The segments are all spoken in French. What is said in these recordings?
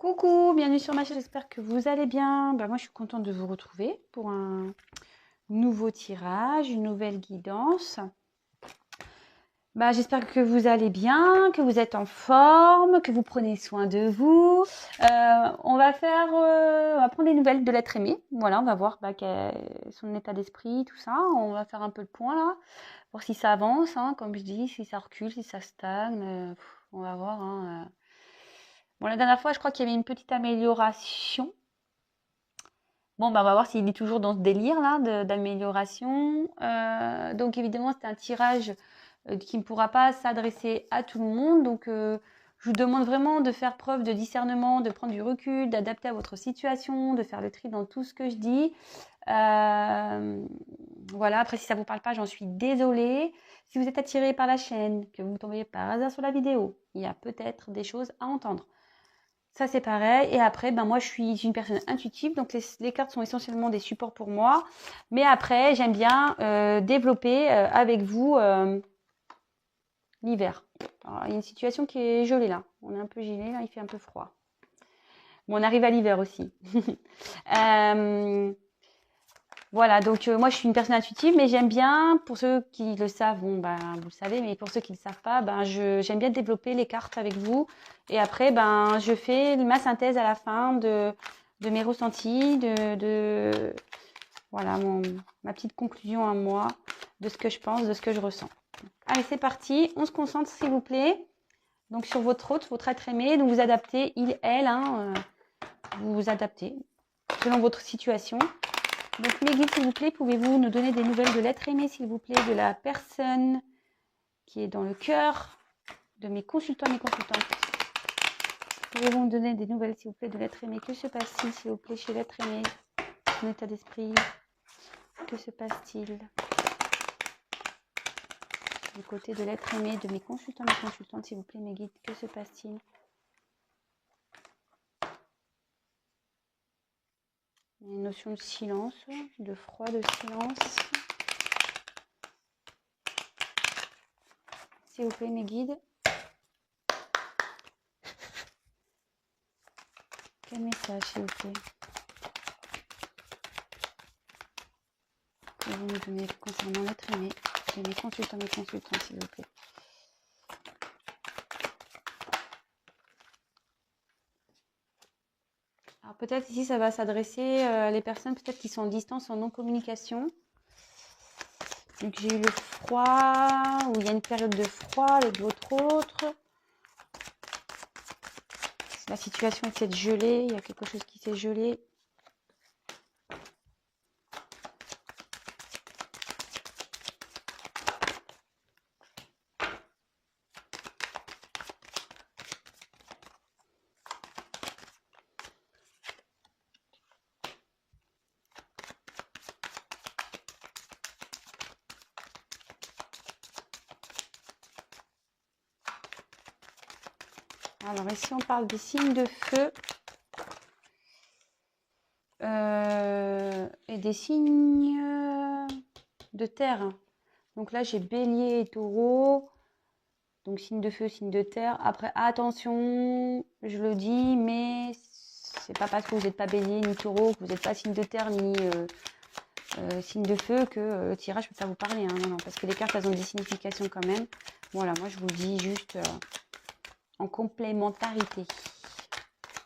Coucou, bienvenue sur ma chaîne, j'espère que vous allez bien. Moi je suis contente de vous retrouver pour un nouveau tirage, une nouvelle guidance. J'espère que vous allez bien, que vous êtes en forme, que vous prenez soin de vous. On va prendre des nouvelles de l'être aimé. Voilà, on va voir son état d'esprit, tout ça. On va faire un peu le point là, voir si ça avance, hein, comme je dis, si ça recule, si ça stagne. On va voir. Bon, la dernière fois, je crois qu'il y avait une petite amélioration. On va voir s'il est toujours dans ce délire là d'amélioration. Donc évidemment, c'est un tirage qui ne pourra pas s'adresser à tout le monde. Donc je vous demande vraiment de faire preuve de discernement, de prendre du recul, d'adapter à votre situation, de faire le tri dans tout ce que je dis. Voilà, après si ça ne vous parle pas, j'en suis désolée. Si vous êtes attiré par la chaîne, que vous tombez par hasard sur la vidéo, il y a peut-être des choses à entendre. Ça, c'est pareil. Et après, moi, je suis une personne intuitive. Donc, les cartes sont essentiellement des supports pour moi. Mais après, j'aime bien développer avec vous l'hiver. Il y a une situation qui est gelée là. On est un peu gelé, là, il fait un peu froid. Bon, on arrive à l'hiver aussi. Voilà, donc moi, je suis une personne intuitive. Mais j'aime bien, pour ceux qui le savent, vous le savez. Mais pour ceux qui ne le savent pas, j'aime bien développer les cartes avec vous. Et après, je fais ma synthèse à la fin de mes ressentis, voilà, ma petite conclusion à moi, de ce que je pense, de ce que je ressens. Allez, c'est parti. On se concentre, s'il vous plaît. Donc, sur votre hôte, votre être aimé. Donc, vous adaptez, il, elle, vous vous adaptez selon votre situation. Donc, mes guides, s'il vous plaît, pouvez-vous nous donner des nouvelles de l'être aimé, s'il vous plaît, de la personne qui est dans le cœur de mes consultants et mes consultantes. Pouvez-vous me donner des nouvelles, s'il vous plaît, de l'être aimé? Que se passe-t-il, s'il vous plaît, chez l'être aimé? Son état d'esprit? Que se passe-t-il du côté de l'être aimé de mes consultants et mes consultantes, s'il vous plaît, mes guides? Que se passe-t-il? Il y a une notion de silence, de froid, de silence. S'il vous plaît, mes guides. Quel message, s'il vous plaît? Pouvez-vous me donner concernant l'être aimé de mes consultants et mes consultantes, s'il vous plaît? Alors peut-être ici, ça va s'adresser à les personnes peut-être qui sont en distance, en non-communication. Donc j'ai eu le froid, ou il y a une période de froid avec votre autre. La situation est peut-être gelée, il y a quelque chose qui s'est gelé. Alors ici, on parle des signes de feu et des signes de terre. Donc là, j'ai bélier et taureau. Donc signe de feu, signe de terre. Après, attention, je le dis, mais c'est pas parce que vous n'êtes pas bélier ni taureau, que vous n'êtes pas signe de terre ni signe de feu que le tirage peut pas vous parler. Hein. Non, parce que les cartes, elles ont des significations quand même. Voilà, moi je vous dis juste en complémentarité.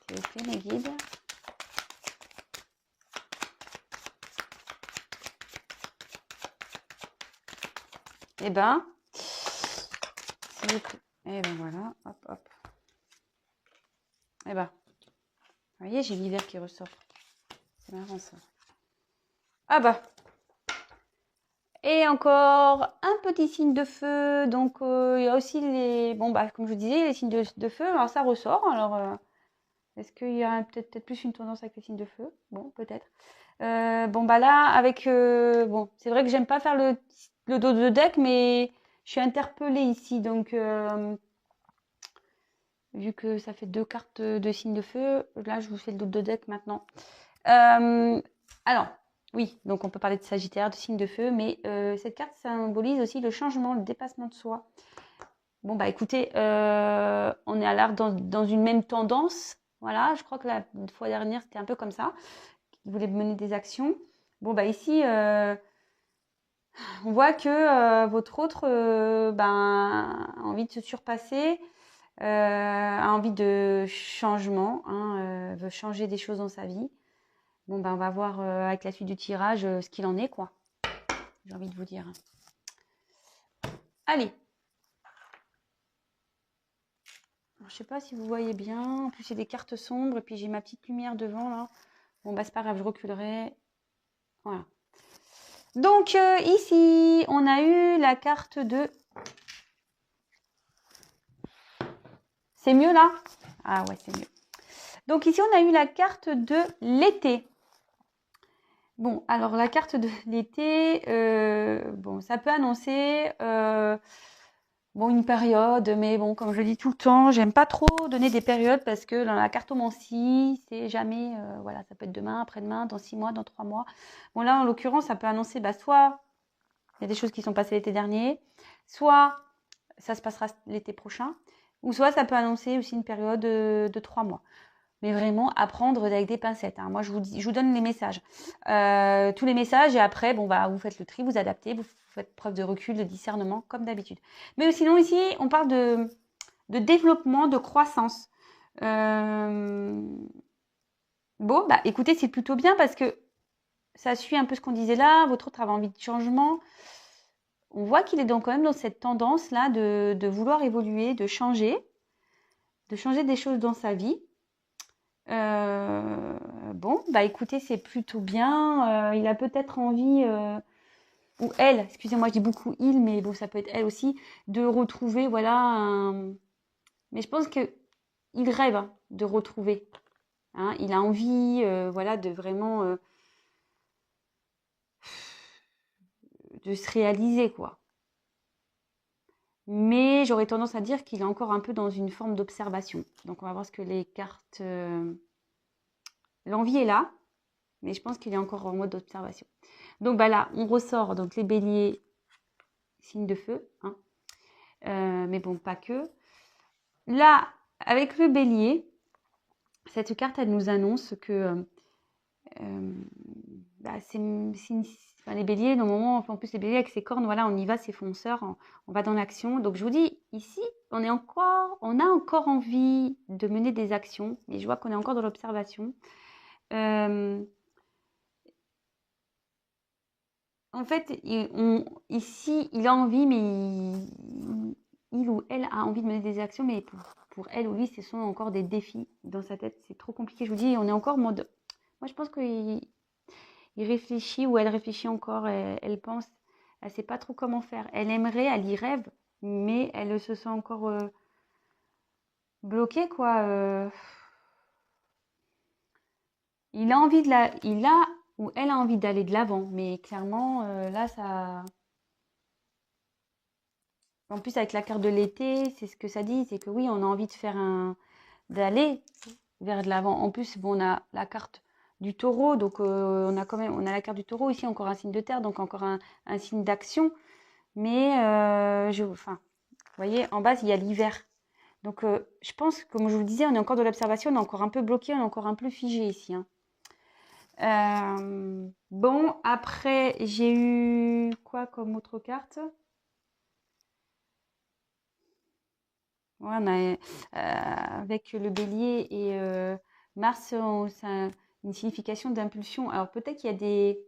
S'il vous plaît, mes guides. Eh ben, s'il vous plaît. Et ben voilà, hop, hop. Eh ben, vous voyez, j'ai l'hiver qui ressort. C'est marrant ça. Ah bah. Et encore un petit signe de feu. Donc, il y a aussi les... comme je vous disais, les signes de feu. Alors, ça ressort. Alors, est-ce qu'il y a peut-être plus une tendance avec les signes de feu? Bon, peut-être. Là, avec... c'est vrai que j'aime pas faire le dos de deck, mais je suis interpellée ici. Donc, vu que ça fait 2 cartes de signes de feu, là, je vous fais le dos de deck maintenant. Alors... Oui, donc on peut parler de Sagittaire, de signe de feu, mais cette carte symbolise aussi le changement, le dépassement de soi. Écoutez, on est à l'art dans une même tendance, Voilà, je crois que la fois dernière, c'était un peu comme ça. Il voulait mener des actions. Bon, bah ici, on voit que votre autre a envie de se surpasser, a envie de changement, hein, veut changer des choses dans sa vie. Bon, on va voir avec la suite du tirage ce qu'il en est, quoi. J'ai envie de vous dire. Allez. Alors, je sais pas si vous voyez bien. En plus, il y a des cartes sombres et puis j'ai ma petite lumière devant là. Bon, bah c'est pas grave, je reculerai. Voilà. Donc ici, on a eu la carte de... C'est mieux là? Ah ouais, c'est mieux. Donc ici, on a eu la carte de l'été. Bon, alors la carte de l'été, bon, ça peut annoncer bon, une période, mais bon, comme je le dis tout le temps, j'aime pas trop donner des périodes parce que dans la cartomancie, c'est jamais, voilà, ça peut être demain, après-demain, dans 6 mois, dans 3 mois. Bon, là, en l'occurrence, ça peut annoncer, bah, soit il y a des choses qui sont passées l'été dernier, soit ça se passera l'été prochain, ou soit ça peut annoncer aussi une période de 3 mois. Mais vraiment, apprendre avec des pincettes. Hein. Moi, je vous donne les messages. Tous les messages, et après, bon, bah, vous faites le tri, vous adaptez, vous faites preuve de recul, de discernement, comme d'habitude. Mais sinon, ici, on parle de développement, de croissance. Bon, bah, écoutez, c'est plutôt bien parce que ça suit un peu ce qu'on disait là. Votre autre avait envie de changement. On voit qu'il est donc quand même dans cette tendance-là de vouloir évoluer, de changer des choses dans sa vie. Bon, bah écoutez, c'est plutôt bien. Il a peut-être envie, ou elle, excusez-moi, je dis beaucoup il, mais bon, ça peut être elle aussi, de retrouver, voilà, mais je pense que il rêve hein, de retrouver. Hein, il a envie, voilà, de vraiment de se réaliser, quoi. Mais j'aurais tendance à dire qu'il est encore un peu dans une forme d'observation. Donc on va voir ce que les cartes... L'envie est là, mais je pense qu'il est encore en mode d'observation. Donc bah là, on ressort donc les béliers, signe de feu, hein. Mais bon, pas que. Là, avec le bélier, cette carte, elle nous annonce que bah, enfin, les béliers, normalement, en plus les béliers avec ses cornes, voilà, on y va, c'est fonceur, on va dans l'action. Donc je vous dis, ici, on a encore envie de mener des actions, mais je vois qu'on est encore dans l'observation. En fait, ici, il a envie, mais il ou elle a envie de mener des actions, mais pour elle ou lui, ce sont encore des défis dans sa tête. C'est trop compliqué. Je vous dis, on est encore en mode... Moi, je pense qu'il réfléchit ou elle réfléchit encore. Elle pense, elle sait pas trop comment faire. Elle aimerait, elle y rêve, mais elle se sent encore bloquée, quoi. Il a ou elle a envie d'aller de l'avant, mais clairement, là, ça... En plus, avec la carte de l'été, c'est ce que ça dit, c'est que oui, on a envie d'aller vers de l'avant. En plus, bon, on a la carte du taureau, donc on a la carte du taureau ici, encore un signe de terre, donc encore un signe d'action. Mais, enfin, vous voyez, en base, il y a l'hiver. Donc, je pense, comme je vous le disais, on est encore dans l'observation, on est encore un peu bloqué, on est encore un peu figé ici. Hein. Bon, après, j'ai eu quoi comme autre carte? Ouais, on a, avec le bélier et Mars, c'est une signification d'impulsion. Alors peut-être qu'il y a des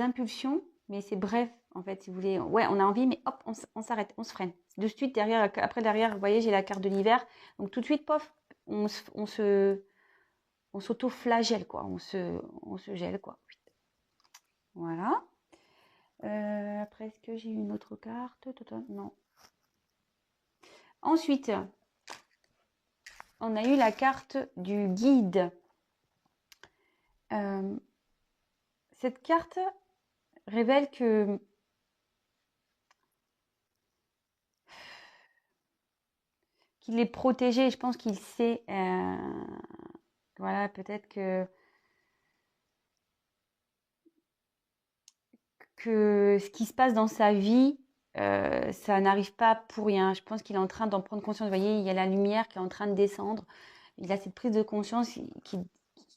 impulsions, mais c'est bref, en fait, si vous voulez. Ouais, on a envie, mais hop, on s'arrête, on se freine. De suite, derrière, vous voyez, j'ai la carte de l'hiver. Donc tout de suite, pof, on s'auto-flagelle, quoi. On se gèle, quoi. Voilà. Après, est-ce que j'ai une autre carte? Non. Ensuite, on a eu la carte du guide. Cette carte révèle que qu'il est protégé. Je pense qu'il sait. Voilà, peut-être que ce qui se passe dans sa vie, ça n'arrive pas pour rien. Je pense qu'il est en train d'en prendre conscience. Vous voyez, il y a la lumière qui est en train de descendre. il a cette prise de conscience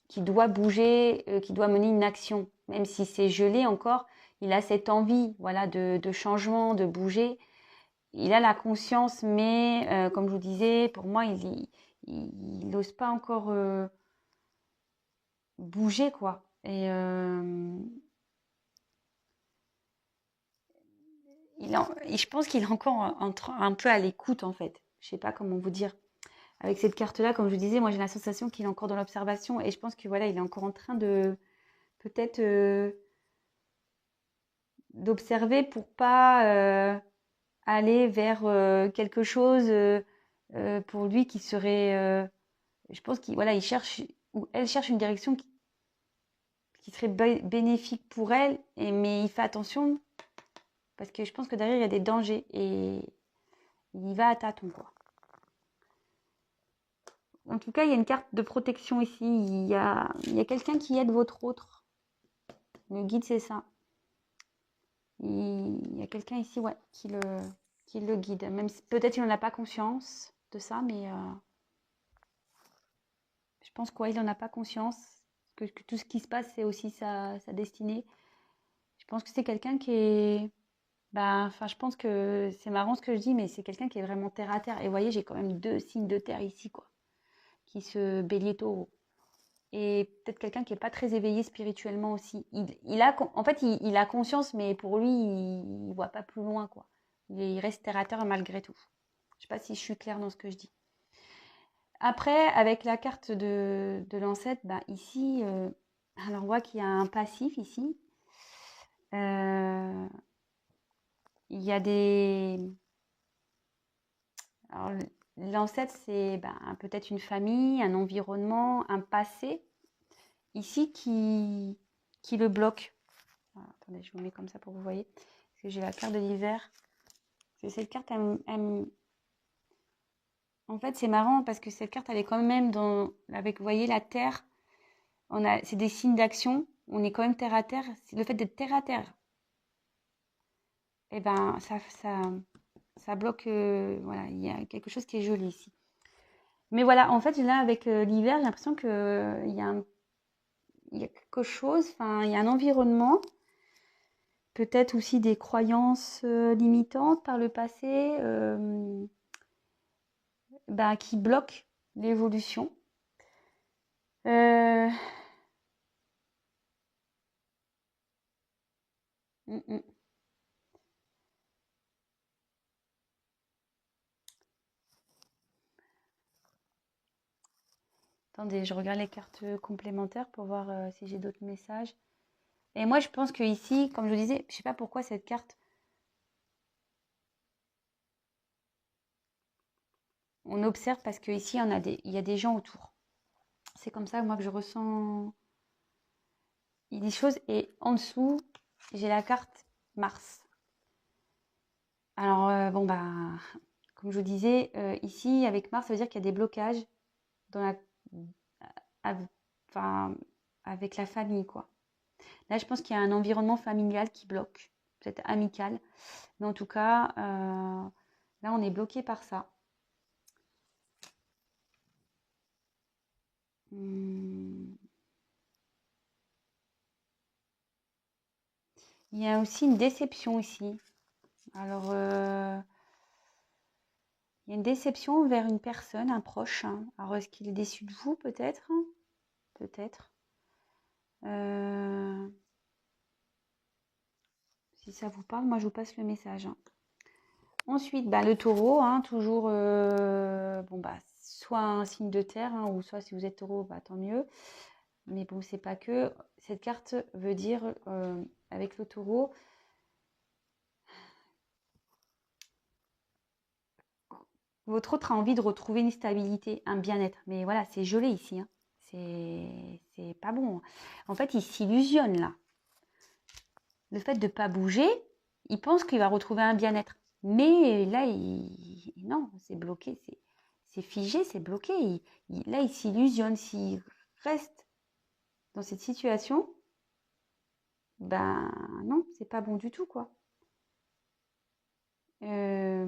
qui doit bouger, qui doit mener une action. Même si c'est gelé encore, il a cette envie, voilà, de changement, de bouger. Il a la conscience, mais comme je vous disais, pour moi, il n'ose pas encore bouger, quoi. Et je pense qu'il est encore un peu à l'écoute, en fait. Je sais pas comment vous dire. Avec cette carte-là, comme je vous disais, moi j'ai la sensation qu'il est encore dans l'observation et je pense que voilà, il est encore en train de peut-être d'observer pour pas aller vers quelque chose pour lui qui serait. Je pense qu'il voilà, il cherche ou elle cherche une direction qui serait bénéfique pour elle, mais il fait attention parce que je pense que derrière il y a des dangers et il va à tâtons, quoi. En tout cas, il y a une carte de protection ici. Il y a quelqu'un qui aide votre autre. Le guide, c'est ça. Il y a quelqu'un ici, ouais, qui le guide. Même si peut-être il n'en a pas conscience de ça, mais je pense qu'il n'en a pas conscience. Que tout ce qui se passe, c'est aussi sa destinée. Je pense que c'est quelqu'un qui est. Bah, enfin, je pense que c'est marrant ce que je dis, mais c'est quelqu'un qui est vraiment terre à terre. Et vous voyez, j'ai quand même 2 signes de terre ici, quoi, qui se bélier taureau. Et peut-être quelqu'un qui n'est pas très éveillé spirituellement aussi. En fait, il a conscience, mais pour lui, il ne voit pas plus loin, quoi. Il reste terre à terre malgré tout. Je ne sais pas si je suis claire dans ce que je dis. Après, avec la carte de l'ancêtre, bah, ici, alors on voit qu'il y a un passif ici. Il y a des... Alors, l'ancêtre, c'est bah, peut-être une famille, un environnement, un passé, ici, qui le bloque. Alors, attendez, je vous mets comme ça pour que vous voyez. Parce que j'ai la carte de l'hiver. Parce que cette carte, en fait, c'est marrant parce que cette carte, elle est quand même avec, vous voyez, la terre. C'est des signes d'action. On est quand même terre à terre. C'est le fait d'être terre à terre. Eh ben, ça bloque. Voilà, il y a quelque chose qui est joli ici. Mais voilà, en fait, là, avec l'hiver, j'ai l'impression qu'il il y a quelque chose. Enfin, il y a un environnement. Peut-être aussi des croyances limitantes par le passé bah, qui bloquent l'évolution. Euh, mm, mm. Attendez, je regarde les cartes complémentaires pour voir si j'ai d'autres messages. Et moi, je pense que ici, comme je vous disais, je sais pas pourquoi cette carte, on observe parce que ici, il y a des gens autour. C'est comme ça, moi, que je ressens des choses. Et en dessous, j'ai la carte Mars. Alors, bon, bah, comme je vous disais, ici, avec Mars, ça veut dire qu'il y a des blocages dans enfin, avec la famille, quoi. Là, je pense qu'il y a un environnement familial qui bloque, peut-être amical. Mais en tout cas, là, on est bloqué par ça. Hum. Il y a aussi une déception ici. Alors, il y a une déception vers une personne, un proche, hein. Alors, est-ce qu'il est déçu de vous, peut-être? Peut-être. Euh, si ça vous parle, moi, je vous passe le message, hein. Ensuite, bah, le taureau, hein, toujours, bon, bah, soit un signe de terre, hein, ou soit si vous êtes taureau, bah, tant mieux. Mais bon, c'est pas que. Cette carte veut dire, avec le taureau, votre autre a envie de retrouver une stabilité, un bien-être. Mais voilà, c'est gelé ici, hein. C'est pas bon. En fait, il s'illusionne là. Le fait de ne pas bouger, il pense qu'il va retrouver un bien-être. Mais là, non, c'est bloqué, c'est figé, c'est bloqué. Là, il s'illusionne. S'il reste dans cette situation, ben non, c'est pas bon du tout, quoi. Ouais.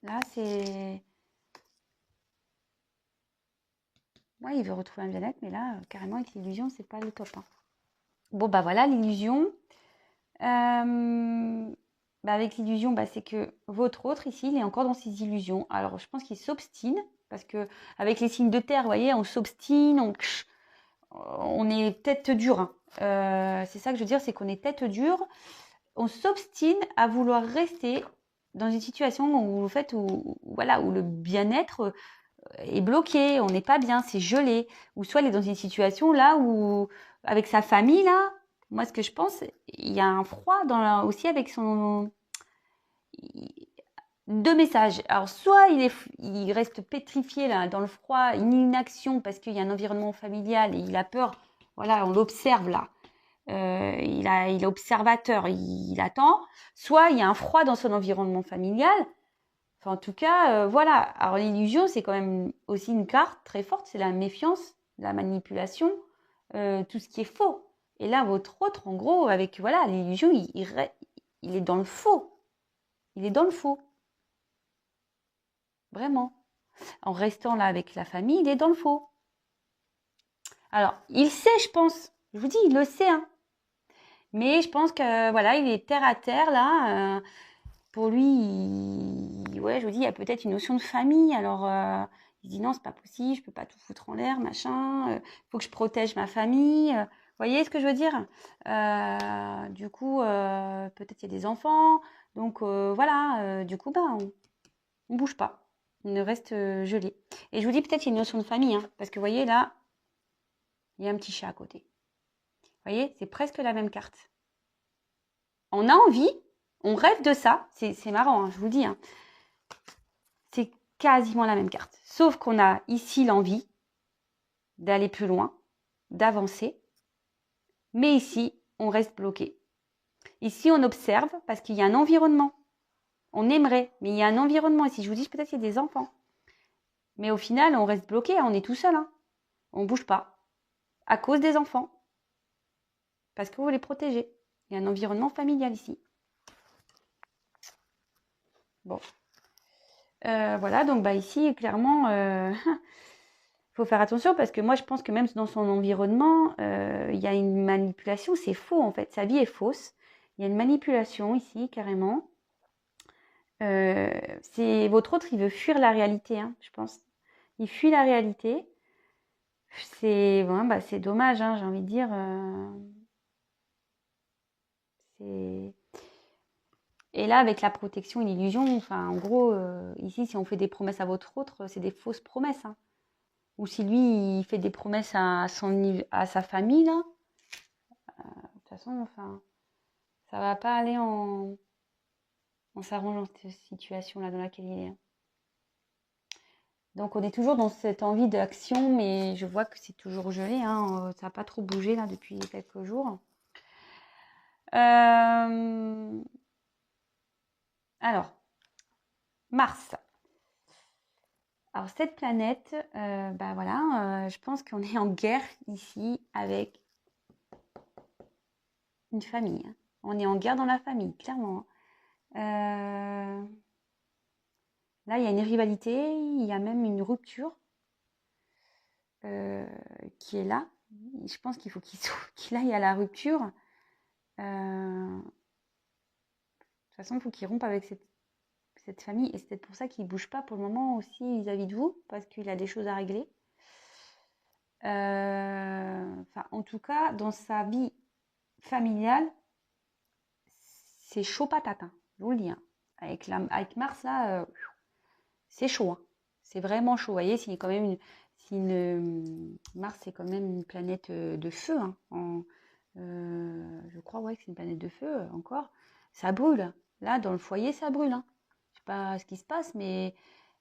Là, c'est... Ouais, il veut retrouver un bien-être, mais là, carrément, avec l'illusion, c'est pas le top, hein. Bon, bah voilà, l'illusion. Avec l'illusion, c'est que votre autre, ici, il est encore dans ses illusions. Alors, je pense qu'il s'obstine, parce que avec les signes de terre, vous voyez, on s'obstine, on est tête dure, hein. C'est ça que je veux dire, c'est qu'on est tête dure. On s'obstine à vouloir rester dans une situation où, voilà, où le bien-être est bloqué, on n'est pas bien, c'est gelé. Ou soit il est dans une situation là où, avec sa famille, là, moi ce que je pense, il y a un froid aussi avec son... Deux messages. Alors soit il reste pétrifié là, dans le froid, une inaction parce qu'il y a un environnement familial et il a peur. Voilà, on l'observe là. Il est observateur, il attend. Soit il y a un froid dans son environnement familial. Enfin, en tout cas, voilà. Alors l'illusion, c'est quand même aussi une carte très forte. C'est la méfiance, la manipulation, tout ce qui est faux. Et là, votre autre, en gros, avec voilà, l'illusion, il est dans le faux. Il est dans le faux. Vraiment. En restant là avec la famille, il est dans le faux. Alors, il sait, je pense. Je vous dis, il le sait, hein. Mais je pense que voilà, il est terre à terre là. Pour lui, ouais, je vous dis, il y a peut-être une notion de famille. Alors, il se dit non, c'est pas possible, je peux pas tout foutre en l'air, machin. Faut que je protège ma famille. Vous voyez ce que je veux dire? Du coup, peut-être il y a des enfants. Donc voilà, du coup, on bouge pas. On reste gelé. Et je vous dis peut-être qu'il y a une notion de famille, hein, parce que vous voyez là, il y a un petit chat à côté. Vous voyez, c'est presque la même carte. On a envie, on rêve de ça. C'est marrant, hein, je vous le dis, hein. C'est quasiment la même carte. Sauf qu'on a ici l'envie d'aller plus loin, d'avancer. Mais ici, on reste bloqué. Ici, on observe parce qu'il y a un environnement. On aimerait, mais il y a un environnement ici. Je vous dis, peut-être qu'il y a des enfants. Mais au final, on reste bloqué, on est tout seul, hein. On ne bouge pas. À cause des enfants. Parce que vous les protégez. Il y a un environnement familial ici. Bon. Voilà, donc ici, clairement, faut faire attention parce que moi, je pense que même dans son environnement, il y a une manipulation. C'est faux, en fait. Sa vie est fausse. Il y a une manipulation ici, carrément. C'est votre autre, il veut fuir la réalité, hein, je pense. Il fuit la réalité. C'est c'est dommage, hein, j'ai envie de dire. Et là, avec la protection et l'illusion, enfin, en gros, ici, si on fait des promesses à votre autre, c'est des fausses promesses, hein. Ou si lui, il fait des promesses à sa famille, là, de toute façon, enfin, ça va pas aller en s'arrangeant dans cette situation-là dans laquelle il est, hein. Donc, on est toujours dans cette envie d'action, mais je vois que c'est toujours gelé, hein. Ça n'a pas trop bougé, là, depuis quelques jours. Alors, Mars. Alors, cette planète, voilà, je pense qu'on est en guerre ici avec une famille, hein. On est en guerre dans la famille, clairement. Là, il y a une rivalité, il y a même une rupture qui est là. Je pense qu'il faut qu'il aille à la rupture. De toute façon, il faut qu'il rompe avec cette famille. Et c'est peut-être pour ça qu'il ne bouge pas pour le moment aussi vis-à-vis de vous, parce qu'il a des choses à régler. En tout cas, dans sa vie familiale, c'est chaud patate, hein, je vous le dis, hein. Avec Mars, là, c'est chaud, hein. C'est vraiment chaud. Vous voyez, Mars, c'est quand même une planète de feu, hein. Je crois ouais, que c'est une planète de feu encore. Ça brûle. Là, dans le foyer, ça brûle, hein. Je sais pas ce qui se passe, mais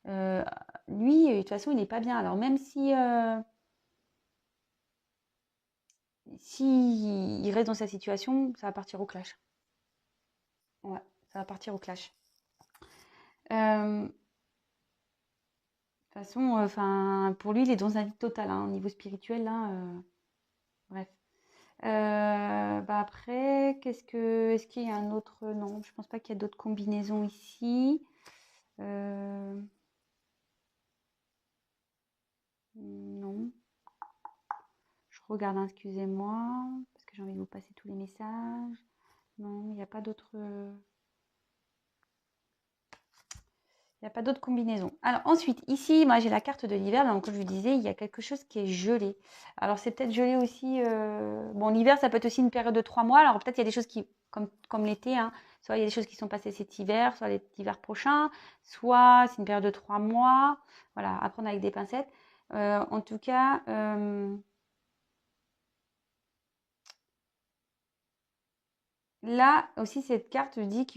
lui, de toute façon, il n'est pas bien. Alors même si il reste dans sa situation, ça va partir au clash. Ouais, ça va partir au clash. De toute façon, pour lui, il est dans un vide total, hein, au niveau spirituel, là. Bref. Après, est-ce qu'il y a un autre? Non, je pense pas qu'il y a d'autres combinaisons ici. Non. Je regarde, hein, excusez-moi, parce que j'ai envie de vous passer tous les messages. Non, il n'y a pas d'autres... Il n'y a pas d'autres combinaisons. Alors ensuite, ici, moi j'ai la carte de l'hiver. Donc comme je vous disais, il y a quelque chose qui est gelé. Alors c'est peut-être gelé aussi... Bon, l'hiver, ça peut être aussi une période de 3 mois. Alors peut-être il y a des choses qui, comme l'été, hein, soit il y a des choses qui sont passées cet hiver, soit l'hiver prochain, soit c'est une période de 3 mois. Voilà, à prendre avec des pincettes. En tout cas... là aussi, cette carte dit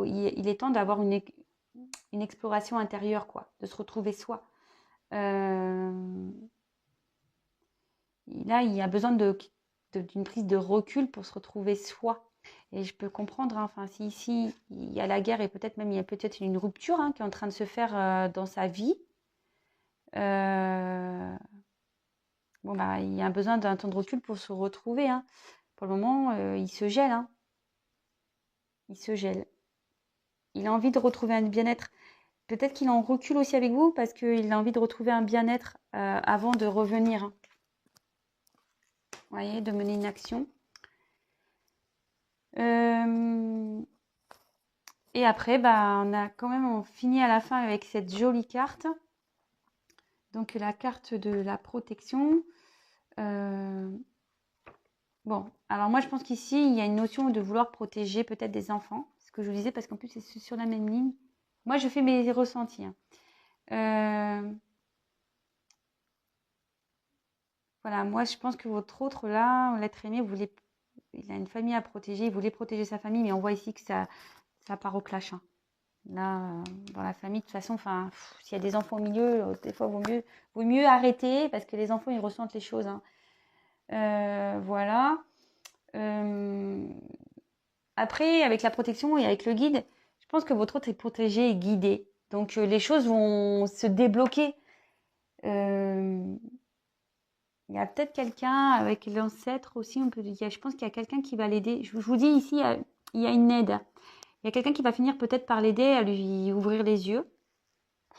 il est temps d'avoir une exploration intérieure, quoi, de se retrouver soi. Là, il y a besoin d'une prise de recul pour se retrouver soi. Et je peux comprendre, hein, enfin, si ici, il y a la guerre et peut-être même il y a peut-être une rupture, hein, qui est en train de se faire dans sa vie. Bon, bah, il y a besoin d'un temps de recul pour se retrouver, hein. Pour le moment, il se gèle, hein. Il se gèle. Il a envie de retrouver un bien-être. Peut-être qu'il en recule aussi avec vous parce qu'il a envie de retrouver un bien-être avant de revenir, hein. Vous voyez, de mener une action. Et après, bah, on finit à la fin avec cette jolie carte. Donc la carte de la protection. Bon, alors moi je pense qu'ici, il y a une notion de vouloir protéger peut-être des enfants. C'est ce que je vous disais parce qu'en plus c'est sur la même ligne. Moi je fais mes ressentis, hein. Voilà, moi je pense que votre autre là, l'être aimé, il a une famille à protéger, il voulait protéger sa famille, mais on voit ici que ça part au clash, hein. Là, dans la famille, de toute façon, enfin, s'il y a des enfants au milieu, des fois, vaut mieux arrêter parce que les enfants, ils ressentent les choses, hein. Voilà. Après, avec la protection et avec le guide, je pense que votre autre est protégé et guidé. Donc, les choses vont se débloquer. Il y a peut-être quelqu'un avec l'ancêtre aussi, on peut dire. Je pense qu'il y a quelqu'un qui va l'aider. Je vous dis ici, il y a une aide. Il y a quelqu'un qui va finir peut-être par l'aider à lui ouvrir les yeux.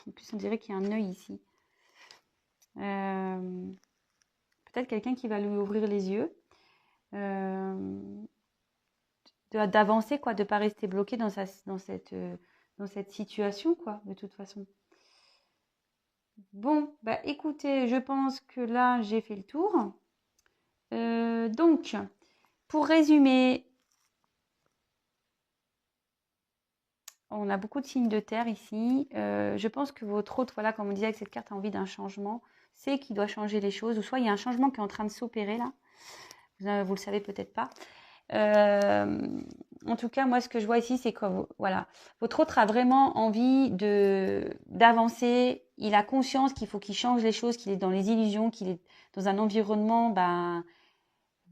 En plus, on dirait qu'il y a un œil ici. Peut-être quelqu'un qui va lui ouvrir les yeux. D'avancer, quoi, de ne pas rester bloqué dans cette situation, quoi, de toute façon. Bon, bah écoutez, je pense que là, j'ai fait le tour. Donc, pour résumer, on a beaucoup de signes de terre ici. Je pense que votre hôte, voilà, comme on disait avec cette carte, a envie d'un changement. C'est qu'il doit changer les choses. Ou soit il y a un changement qui est en train de s'opérer là. Vous le savez peut-être pas. En tout cas, moi, ce que je vois ici, c'est que voilà, votre autre a vraiment envie d'avancer. Il a conscience qu'il faut qu'il change les choses, qu'il est dans les illusions, qu'il est dans un environnement, ben,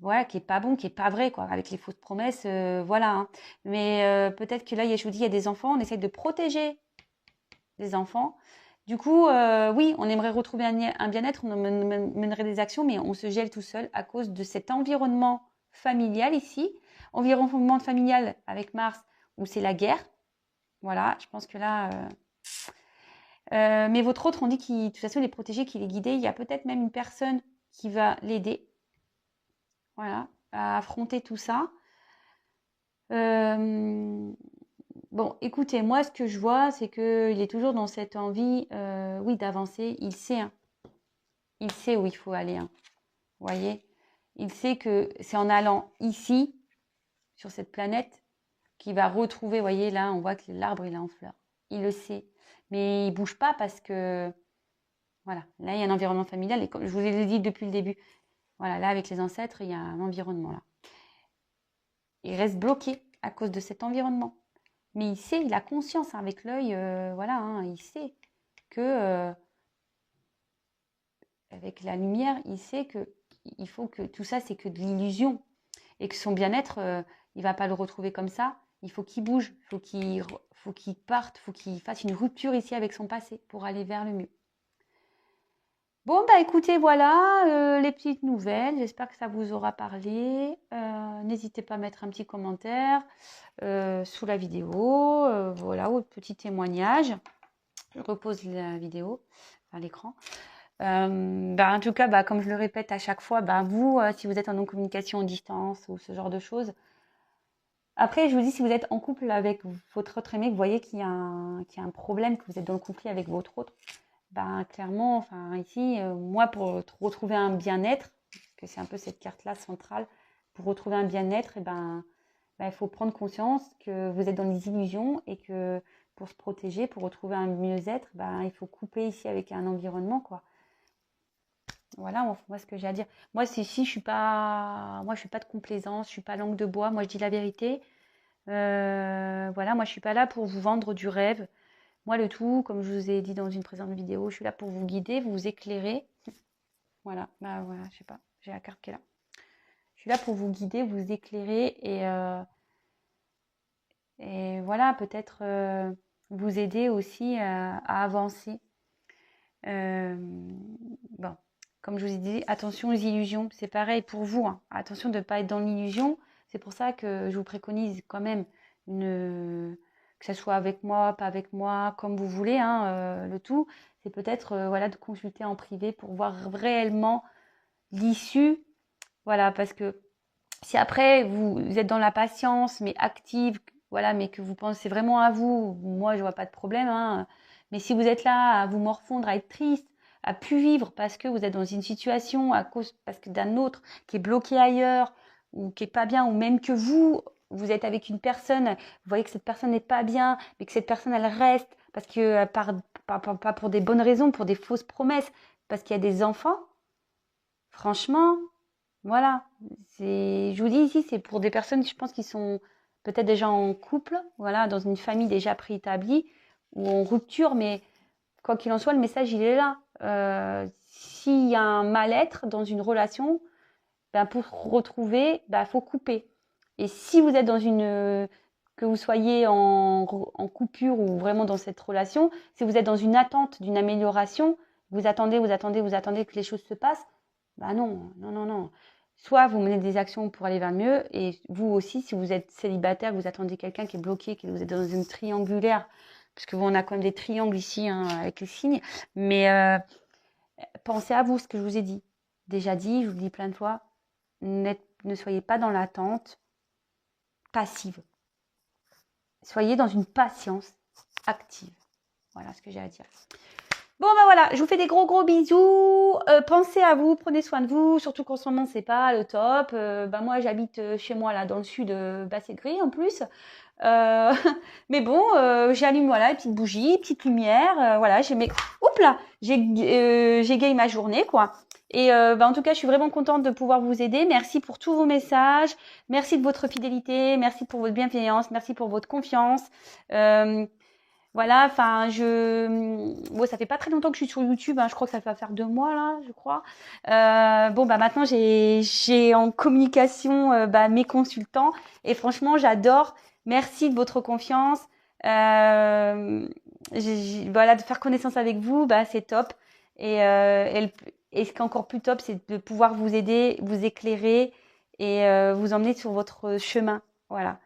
voilà, qui est pas bon, qui est pas vrai, quoi, avec les fausses promesses, voilà, hein. Mais peut-être que là, je vous dis, il y a des enfants, on essaie de protéger les enfants. Du coup, oui, on aimerait retrouver un bien-être, on mènerait des actions, mais on se gèle tout seul à cause de cet environnement familial ici. Environnement familial avec Mars, où c'est la guerre. Voilà, je pense que là... mais votre autre, on dit qu'il, de toute façon, il est protégé, qu'il est guidé. Il y a peut-être même une personne qui va l'aider, voilà, à affronter tout ça. Bon, écoutez, moi, ce que je vois, c'est qu'il est toujours dans cette envie, oui, d'avancer. Il sait, hein. Il sait où il faut aller, hein. Vous voyez? Il sait que c'est en allant ici, sur cette planète, qu'il va retrouver, vous voyez, là, on voit que l'arbre, il est en fleurs. Il le sait. Mais il bouge pas parce que, voilà, là, il y a un environnement familial. Et comme je vous l'ai dit depuis le début, voilà, là, avec les ancêtres, il y a un environnement, là. Il reste bloqué à cause de cet environnement. Mais il sait, il a conscience, hein, avec l'œil, voilà, hein, il sait que, avec la lumière, il sait que il faut que tout ça, c'est que de l'illusion. Et que son bien-être, il va pas le retrouver comme ça. Il faut qu'il bouge, il faut qu'il parte, il faut qu'il fasse une rupture ici avec son passé pour aller vers le mieux. Bon, bah écoutez, voilà les petites nouvelles. J'espère que ça vous aura parlé. N'hésitez pas à mettre un petit commentaire sous la vidéo, voilà, ou petit témoignage. Je repose la vidéo, enfin l'écran. En tout cas, comme je le répète à chaque fois, vous, si vous êtes en non-communication à distance ou ce genre de choses, après, je vous dis, si vous êtes en couple avec votre autre aimé, que vous voyez qu'il y a un problème, que vous êtes dans le conflit avec votre autre, clairement, enfin ici, moi, pour retrouver un bien-être, parce que c'est un peu cette carte-là centrale, pour retrouver un bien-être, il faut prendre conscience que vous êtes dans les illusions et que pour se protéger, pour retrouver un mieux-être, il faut couper ici avec un environnement, quoi. Voilà, moi, ce que j'ai à dire. Moi, moi, je suis pas de complaisance, je suis pas langue de bois. Moi, je dis la vérité. Voilà, moi, je suis pas là pour vous vendre du rêve. Moi, le tout, comme je vous ai dit dans une précédente vidéo, je suis là pour vous guider, vous éclairer. Voilà, voilà, je sais pas, j'ai la carte qui est là. Je suis là pour vous guider, vous éclairer et voilà, peut-être vous aider aussi à avancer. Bon, comme je vous ai dit, attention aux illusions. C'est pareil pour vous, hein. Attention de ne pas être dans l'illusion. C'est pour ça que je vous préconise quand même que ce soit avec moi, pas avec moi, comme vous voulez, hein, le tout. C'est peut-être voilà, de consulter en privé pour voir réellement l'issue. Voilà, parce que si après vous êtes dans la patience, mais active, voilà, mais que vous pensez vraiment à vous, moi je vois pas de problème, hein. Mais si vous êtes là à vous morfondre, à être triste, à plus vivre parce que vous êtes dans une situation parce que d'un autre qui est bloqué ailleurs ou qui est pas bien, ou même que vous êtes avec une personne, vous voyez que cette personne n'est pas bien, mais que cette personne elle reste parce que pas pour des bonnes raisons, pour des fausses promesses, parce qu'il y a des enfants. Franchement, voilà, je vous dis ici, c'est pour des personnes, je pense, qui sont peut-être déjà en couple, voilà, dans une famille déjà préétablie ou en rupture, mais quoi qu'il en soit, le message, il est là. S'il y a un mal-être dans une relation, pour retrouver, faut couper. Et si vous êtes que vous soyez en coupure ou vraiment dans cette relation, si vous êtes dans une attente d'une amélioration, vous attendez que les choses se passent, non, non, non, non. Soit vous menez des actions pour aller vers le mieux, et vous aussi, si vous êtes célibataire, vous attendez quelqu'un qui est bloqué, que vous êtes dans une triangulaire, parce que on a quand même des triangles ici, hein, avec les signes, mais pensez à vous, ce que je vous ai dit. Déjà dit, je vous le dis plein de fois, ne soyez pas dans l'attente passive. Soyez dans une patience active. Voilà ce que j'ai à dire. Bon, voilà, je vous fais des gros gros bisous. Pensez à vous, prenez soin de vous, surtout qu'en ce moment, c'est pas le top. Moi, j'habite chez moi, là, dans le sud, c'est gris en plus. Mais bon, j'allume, voilà, une petite bougie, petite lumière. Voilà, oups là, j'égaye ma journée, quoi. Et en tout cas, je suis vraiment contente de pouvoir vous aider. Merci pour tous vos messages. Merci de votre fidélité. Merci pour votre bienveillance. Merci pour votre confiance. Voilà, enfin, ça fait pas très longtemps que je suis sur YouTube, hein, je crois que ça va faire 2 mois là, je crois. Maintenant j'ai en communication mes consultants et franchement j'adore. Merci de votre confiance. Voilà, de faire connaissance avec vous, c'est top. Et ce qui est encore plus top, c'est de pouvoir vous aider, vous éclairer et vous emmener sur votre chemin. Voilà.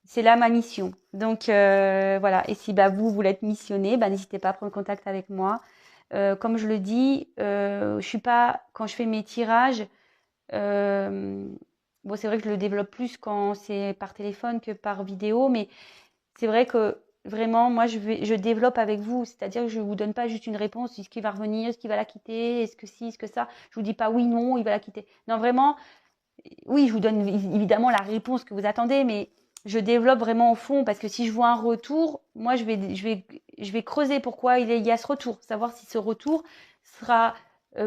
C'est là ma mission. Donc voilà. Et si vous voulez être missionné, n'hésitez pas à prendre contact avec moi. Comme je le dis, je suis pas quand je fais mes tirages. C'est vrai que je le développe plus quand c'est par téléphone que par vidéo, mais c'est vrai que vraiment moi je développe avec vous, c'est-à-dire que je vous donne pas juste une réponse, est-ce qu'il va revenir, est-ce qu'il va la quitter, est-ce que si, est-ce que ça. Je vous dis pas oui, non, il va la quitter. Non, vraiment, oui, je vous donne évidemment la réponse que vous attendez, mais je développe vraiment au fond parce que si je vois un retour, moi je vais creuser pourquoi il y a ce retour, savoir si ce retour sera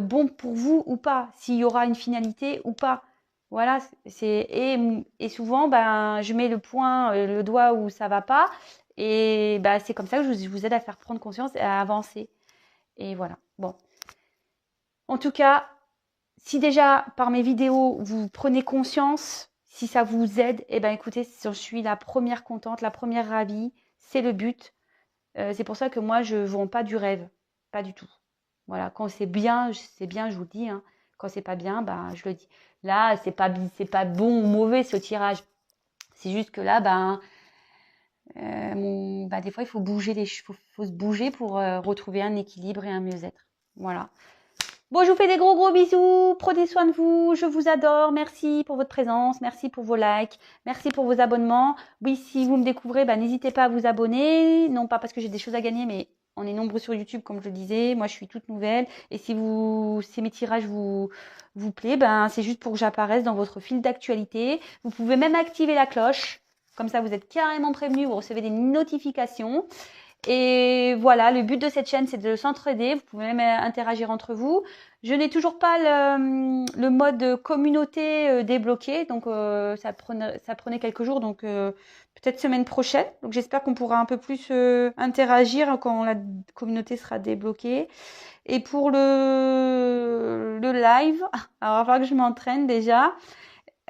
bon pour vous ou pas, s'il y aura une finalité ou pas. Voilà, et souvent je mets le doigt où ça va pas et c'est comme ça que je vous aide à faire prendre conscience et à avancer. Et voilà. Bon. En tout cas, si déjà par mes vidéos vous prenez conscience, si ça vous aide, écoutez, je suis la première contente, la première ravie, c'est le but. C'est pour ça que moi je ne vends pas du rêve, pas du tout. Voilà, quand c'est bien, je vous le dis, hein. Quand c'est pas bien, je le dis. Là, c'est pas bon ou mauvais ce tirage. C'est juste que là, des fois, il faut bouger faut se bouger pour retrouver un équilibre et un mieux-être. Voilà. Bon, je vous fais des gros bisous. Prenez soin de vous. Je vous adore. Merci pour votre présence. Merci pour vos likes. Merci pour vos abonnements. Oui, si vous me découvrez, n'hésitez pas à vous abonner. Non pas parce que j'ai des choses à gagner, mais on est nombreux sur YouTube, comme je le disais. Moi, je suis toute nouvelle. Et si mes tirages vous plaît, c'est juste pour que j'apparaisse dans votre fil d'actualité. Vous pouvez même activer la cloche. Comme ça, vous êtes carrément prévenus. Vous recevez des notifications. Et voilà, le but de cette chaîne, c'est de s'entraider. Vous pouvez même interagir entre vous. Je n'ai toujours pas le mode communauté débloqué, donc ça prenait quelques jours, donc peut-être semaine prochaine. Donc j'espère qu'on pourra un peu plus interagir quand la communauté sera débloquée. Et pour le live, alors il va falloir que je m'entraîne déjà,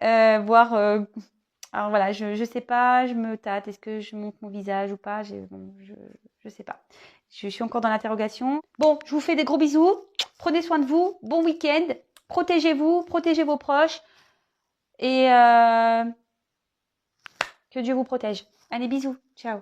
voir. Alors voilà, je sais pas, je me tâte. Est-ce que je montre mon visage ou pas? Je sais pas. Je suis encore dans l'interrogation. Bon, je vous fais des gros bisous. Prenez soin de vous. Bon week-end. Protégez-vous, protégez vos proches. Et que Dieu vous protège. Allez, bisous. Ciao.